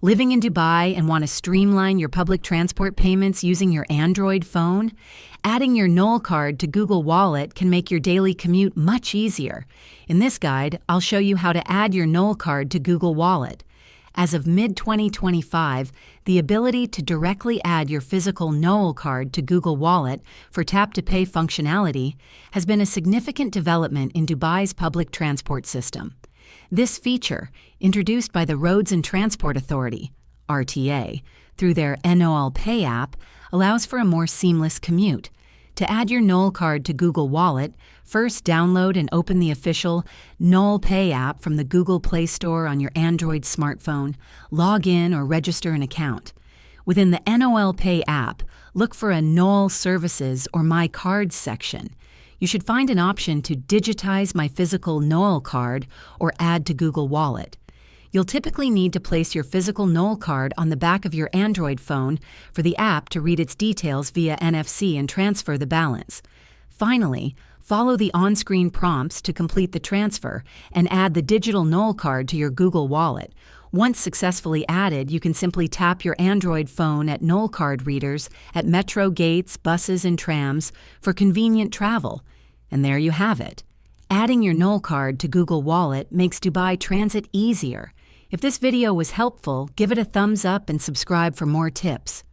Living in Dubai and want to streamline your public transport payments using your Android phone? Adding your Nol Card to Google Wallet can make your daily commute much easier. In this guide, I'll show you how to add your Nol Card to Google Wallet. As of mid-2025, the ability to directly add your physical Nol Card to Google Wallet for tap-to-pay functionality has been a significant development in Dubai's public transport system. This feature, introduced by the Roads and Transport Authority, RTA, through their Nol Pay app, allows for a more seamless commute. To add your Nol Card to Google Wallet, first download and open the official Nol Pay app from the Google Play Store on your Android smartphone, log in or register an account. Within the Nol Pay app, look for a Nol Services or My Cards section. You should find an option to digitize my physical Nol Card or add to Google Wallet. You'll typically need to place your physical Nol Card on the back of your Android phone for the app to read its details via NFC and transfer the balance. Finally, follow the on-screen prompts to complete the transfer and add the digital Nol Card to your Google Wallet. Once successfully added, you can simply tap your Android phone at Nol Card readers at metro gates, buses, and trams for convenient travel. And there you have it. Adding your Nol Card to Google Wallet makes Dubai transit easier. If this video was helpful, give it a thumbs up and subscribe for more tips.